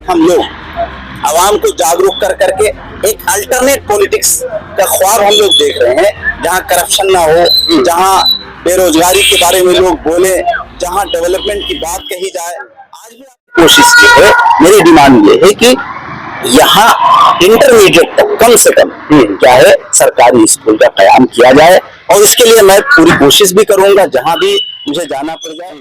हम लोग आवाम को जागरूक कर करके एक अल्टरनेट पॉलिटिक्स का ख्वाब हम लोग देख रहे हैं, जहां करप्शन ना हो, जहां बेरोजगारी के बारे में लोग बोले, जहां डेवलपमेंट की बात कही जाए। आज भी कोशिश की है। मेरी डिमांड ये है कि यहाँ इंटरमीडिएट तक कम से कम क्या है सरकारी स्कूल का कयाम किया जाए, और इसके लिए मैं पूरी कोशिश भी करूंगा जहां भी मुझे जाना पड़ जाए।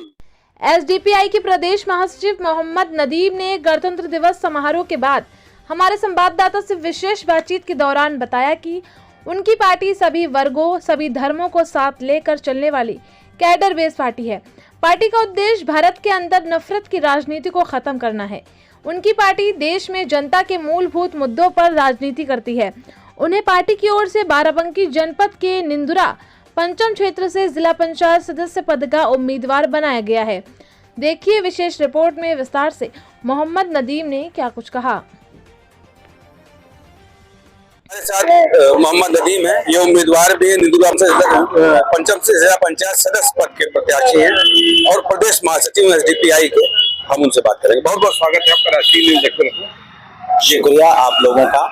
एसडीपीआई के प्रदेश महासचिव मोहम्मद नदीम ने गणतंत्र दिवस समारोह के बाद हमारे संवाददाता से विशेष बातचीत के दौरान बताया कि उनकी पार्टी सभी वर्गों, सभी धर्मों को साथ लेकर चलने वाली कैडर बेस पार्टी है। पार्टी का उद्देश्य भारत के अंदर नफरत की राजनीति को खत्म करना है। उनकी पार्टी देश में जनता के मूलभूत मुद्दों पर राजनीति करती है। उन्हें पार्टी की ओर से बाराबंकी जनपद के निंदुरा पंचम क्षेत्र से जिला पंचायत सदस्य पद का उम्मीदवार बनाया गया है। देखिए विशेष रिपोर्ट में विस्तार से मोहम्मद नदीम ने क्या कुछ कहा। हमारे साथ मोहम्मद नदीम है, ये उम्मीदवार भी निंदुरा पंचम से जिला पंचायत सदस्य पद के प्रत्याशी हैं और प्रदेश महासचिव एसडीपीआई के। हम उनसे बात करेंगे। बहुत बहुत स्वागत है आपका राष्ट्रीय न्यूज़ देखते। शुक्रिया आप लोगों का।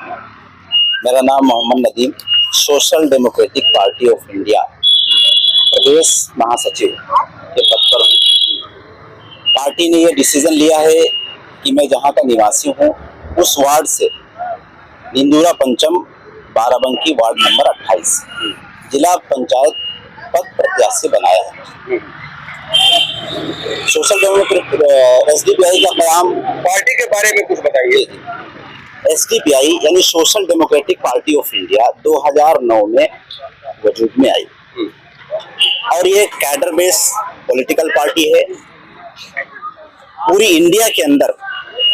मेरा नाम Mohammed Nadeem, Social Democratic Party of India प्रदेश महासचिव के पद पर हूँ। पार्टी ने यह डिसीजन लिया है कि मैं जहाँ का निवासी हूँ उस वार्ड से निंदुरा पंचम बाराबंकी वार्ड नंबर 28 जिला पंचायत पद प्रत्याशी बनाया है। सोशल डेमोक्रेटिक एसडीपीआई का कयाम, पार्टी के बारे में कुछ बताइए। एसडीपीआई यानी social Democratic Party of India 2009 में वजूद में आई और ये कैडर बेस पॉलिटिकल पार्टी है। पूरी इंडिया के अंदर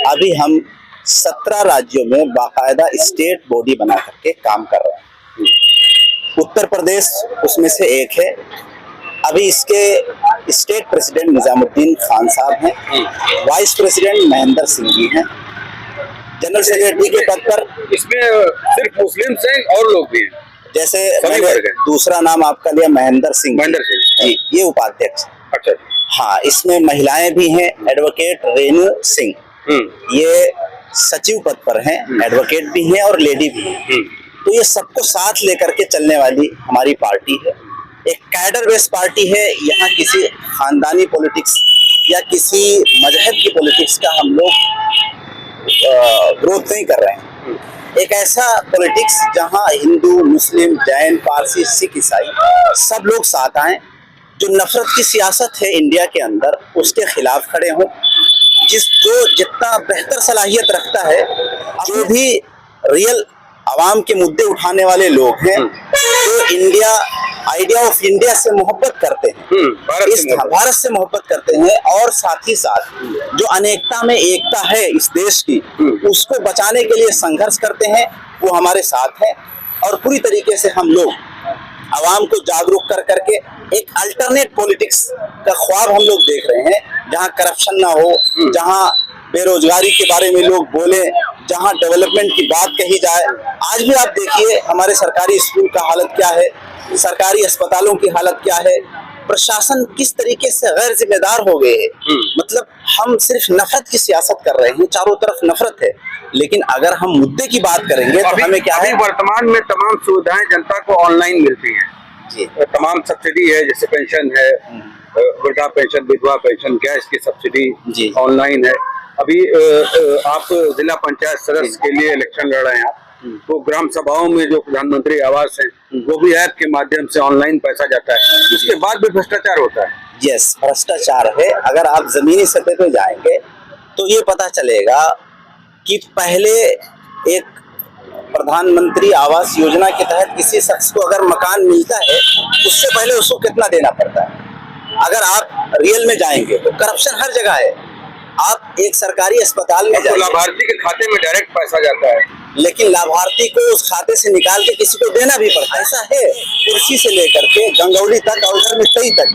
अभी हम 17 राज्यों में बाकायदा स्टेट बॉडी बना करके काम कर रहे हैं। उत्तर प्रदेश उसमें से एक है। अभी इसके स्टेट प्रेसिडेंट निजामुद्दीन खान साहब हैं, वाइस प्रेसिडेंट महेंद्र सिंह जी हैं, जनरल सेक्रेटरी के पद पर इसमें सिर्फ मुस्लिम हैं और लोग भी हैं, जैसे दूसरा नाम आपका लिया महेंद्र सिंह जी, ये उपाध्यक्ष। अच्छा। हाँ, इसमें महिलाएं भी हैं, एडवोकेट रेणु सिंह, ये सचिव पद पर हैं, एडवोकेट भी हैं और लेडी भी हैं। तो ये सबको साथ लेकर के चलने वाली हमारी पार्टी है। एक कैडर बेस पार्टी है। यहाँ किसी खानदानी पॉलिटिक्स या किसी मजहब की पॉलिटिक्स का हम लोग विरोध नहीं कर रहे हैं। एक ऐसा पॉलिटिक्स जहाँ हिंदू, मुस्लिम, जैन, पारसी, सिख, ईसाई सब लोग साथ आए, जो नफरत की सियासत है इंडिया के अंदर उसके खिलाफ खड़े हों। जो जितना बेहतर सलाहियत रखता है, जो भी रियल आवाम के मुद्दे उठाने वाले लोग हैं, जो आइडिया ऑफ इंडिया से मोहब्बत करते हैं, भारत से मोहब्बत करते हैं, और साथ ही साथ जो अनेकता में एकता है इस देश की, उसको बचाने के लिए संघर्ष करते हैं, वो हमारे साथ है। और पूरी तरीके से हम लोग आवाम को जागरूक कर करके एक अल्टरनेट पॉलिटिक्स का ख्वाब हम लोग देख रहे हैं, जहां करप्शन ना हो, जहां बेरोजगारी के बारे में लोग बोले, जहां डेवलपमेंट की बात कही जाए। आज भी आप देखिए हमारे सरकारी स्कूल का हालत क्या है, सरकारी अस्पतालों की हालत क्या है, प्रशासन किस तरीके से गैर जिम्मेदार हो गए हैं। मतलब हम सिर्फ नफरत की सियासत कर रहे हैं, चारों तरफ नफरत है। लेकिन अगर हम मुद्दे की बात करेंगे तो हमें क्या है, वर्तमान में तमाम सुविधाएं जनता को ऑनलाइन मिलती हैं जी। तमाम सब्सिडी है, जैसे पेंशन है, वृद्धा पेंशन, विधवा पेंशन, गैस की सब्सिडी ऑनलाइन है। अभी आप जिला पंचायत सदस्य के लिए इलेक्शन लड़ रहे हैं, तो ग्राम सभाओं में जो प्रधानमंत्री आवास है वो भी ऐप के माध्यम से ऑनलाइन पैसा जाता है। उसके बाद भी भ्रष्टाचार होता है। यस, भ्रष्टाचार है। अगर आप जमीनी सतह पे जाएंगे तो ये पता चलेगा कि पहले एक प्रधानमंत्री आवास योजना के तहत किसी शख्स को अगर मकान मिलता है, उससे पहले उसको कितना देना पड़ता है। अगर आप रियल में जाएंगे तो करप्शन हर जगह है। आप एक सरकारी अस्पताल में तो लाभार्थी के खाते में डायरेक्ट पैसा जाता है, लेकिन लाभार्थी को उस खाते से निकाल के किसी को देना भी पड़ता है। ऐसा है, कुर्सी से लेकर के गंगौली तक और उधर में कई तक।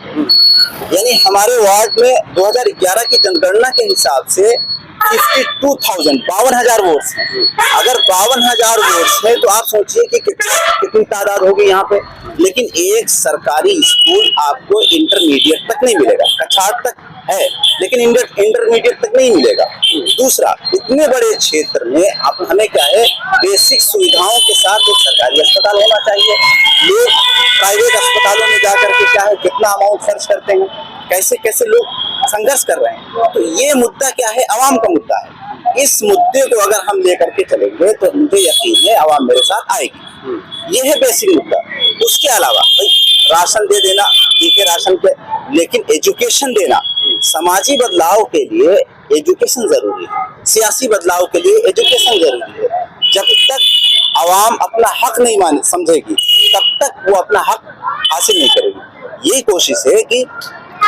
यानी हमारे वार्ड में 2011 की जनगणना के हिसाब से 52,000 वोट्स हैं। अगर 52,000 वोट्स है तो आप सोचिए कि कितनी तादाद होगी यहाँ पे। लेकिन एक सरकारी स्कूल आपको इंटरमीडिएट तक नहीं मिलेगा, कक्षाठ तक है, लेकिन इंटरमीडिएट तक नहीं मिलेगा। दूसरा, इतने बड़े क्षेत्र में अब हमें क्या है, बेसिक सुविधाओं के साथ एक सरकारी अस्पताल होना चाहिए। लोग प्राइवेट अस्पतालों में जाकर के क्या है, कितना अमाउंट खर्च करते हैं, कैसे कैसे लोग संघर्ष कर रहे हैं। तो ये मुद्दा क्या है, आवाम का मुद्दा है। इस मुद्दे को अगर हम लेकर के चलेंगे तो मुझे यकीन है आवाम मेरे साथ आएगी। ये है बेसिक मुद्दा। उसके अलावा भाई राशन दे देना ठीक है, राशन के, लेकिन एजुकेशन देना, समाजी बदलाव के लिए एजुकेशन जरूरी है, सियासी बदलाव के लिए एजुकेशन जरूरी है। जब तक आवाम अपना हक नहीं मान समझेगी तब तक वो अपना हक हासिल नहीं करेगी। यही कोशिश है कि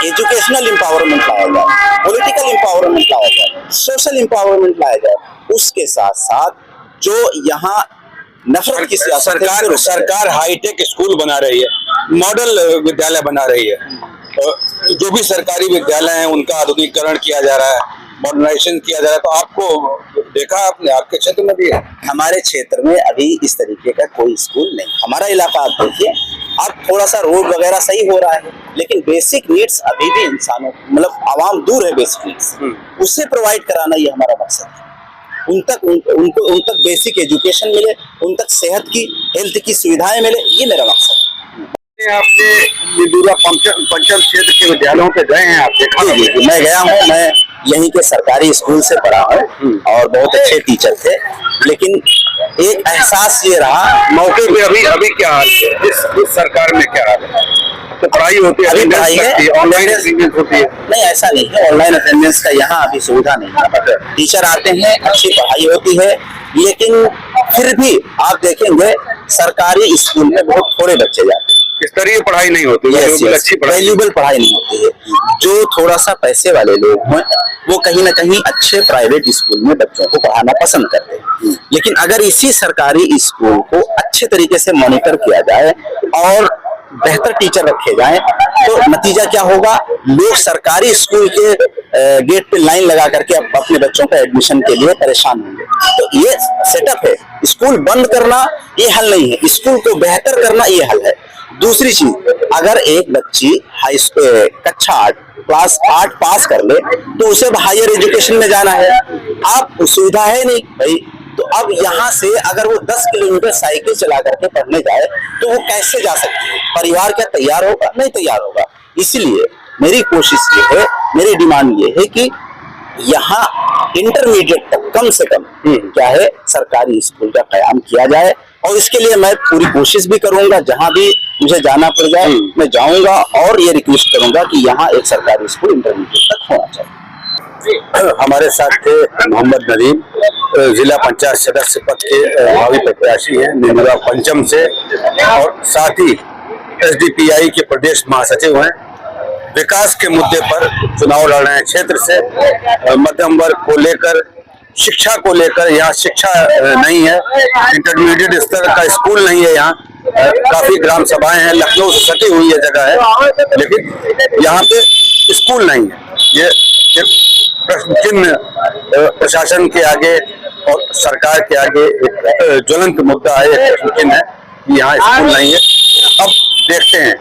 एजुकेशनल एम्पावरमेंट लाया जाए, पॉलिटिकल एम्पावरमेंट लाया जाए, सोशल एम्पावरमेंट लाया जाए। उसके साथ साथ जो यहाँ नफरत की सियासत है, सरकार हाईटेक स्कूल बना रही है, मॉडल विद्यालय बना रही है, जो भी सरकारी विद्यालय हैं उनका आधुनिकीकरण किया जा रहा है, मॉडर्नाइजेशन किया जा रहा है। तो आपको देखा आपने, आपके क्षेत्र में भी है? हमारे क्षेत्र में अभी इस तरीके का कोई स्कूल नहीं। हमारा इलाका आप देखिए, अब थोड़ा सा रोड वगैरह सही हो रहा है, लेकिन बेसिक नीड्स अभी भी इंसानों मतलब आवाम दूर है बेसिक नीड्स, उससे प्रोवाइड कराना ये हमारा मकसद है। उन तक बेसिक एजुकेशन मिले, उन तक सेहत की, हेल्थ की सुविधाएं मिले, ये मेरा मकसद है। आपने निदूरा पंचम क्षेत्र के विद्यालयों पे गए हैं, आप देखा? जी, मैं गया हूँ। मैं यहीं के सरकारी स्कूल से पढ़ा हूँ और बहुत अच्छे टीचर थे, लेकिन एक एहसास ये रहा मौके पे अभी क्या हाल है, इस सरकार में क्या हाल है? तो पढ़ाई होती है, अभी पढ़ाई है, ऑनलाइन अटेंडेंस होती है? नहीं, ऐसा नहीं है, ऑनलाइन अटेंडेंस का यहाँ अभी सुविधा नहीं है। टीचर आते हैं, अच्छी पढ़ाई होती है, लेकिन फिर भी आप देखेंगे सरकारी स्कूल में बहुत थोड़े बच्चे जाते हैं। स्तरीय पढ़ाई नहीं होती है, अच्छी वैल्यूबल पढ़ाई नहीं होती है। जो थोड़ा सा पैसे वाले लोग हैं वो कहीं ना कहीं अच्छे प्राइवेट स्कूल में बच्चों को पढ़ाना पसंद करते हैं, लेकिन अगर इसी सरकारी स्कूल को अच्छे तरीके से मॉनिटर किया जाए और बेहतर टीचर रखे जाएं तो नतीजा क्या होगा, लोग सरकारी स्कूल के गेट पे लाइन लगा करके अपने बच्चों का एडमिशन के लिए परेशान होंगे। तो ये सेटअप है। स्कूल बंद करना ये हल नहीं है, स्कूल को बेहतर करना ये हल है। दूसरी चीज, अगर एक बच्ची कक्षा 8 क्लास 8 पास कर ले तो उसे हायर एजुकेशन में जाना है। आप सुविधा है नहीं भाई, तो अब यहाँ से अगर वो 10 किलोमीटर साइकिल चला करके पढ़ने जाए तो वो कैसे जा सकती है? परिवार क्या तैयार होगा? नहीं तैयार होगा। इसलिए मेरी कोशिश ये है, मेरी डिमांड ये है कि यहाँ इंटरमीडिएट तक कम से कम क्या है सरकारी स्कूल का कयाम किया जाए, और इसके लिए मैं पूरी कोशिश भी करूंगा। जहां भी मुझे जाना पड़ जाए मैं जाऊंगा और ये रिक्वेस्ट करूंगा कि यहाँ एक सरकारी स्कूल इंटरमीडिएट तक होना चाहिए। हमारे साथ थे मोहम्मद नदीम, जिला पंचायत सदस्य पद के भावी प्रत्याशी हैं निदूरा पंचम से, और साथ ही एसडीपीआई के प्रदेश महासचिव हैं। विकास के मुद्दे पर चुनाव लड़ रहे हैं क्षेत्र से। मध्यम वर्ग को लेकर, शिक्षा को लेकर, यहाँ शिक्षा नहीं है, इंटरमीडिएट स्तर का स्कूल नहीं है, यहाँ काफी ग्राम सभाएं हैं, लखनऊ से सटी हुई ये जगह है, लेकिन यहाँ पे स्कूल नहीं है। ये प्रश्न चिन्ह प्रशासन के आगे और सरकार के आगे एक ज्वलंत मुद्दा है, एक प्रश्न चिन्ह है कि यहाँ स्कूल नहीं है। अब देखते हैं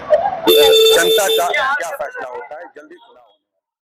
जनता का क्या फैसला होता है। जल्दी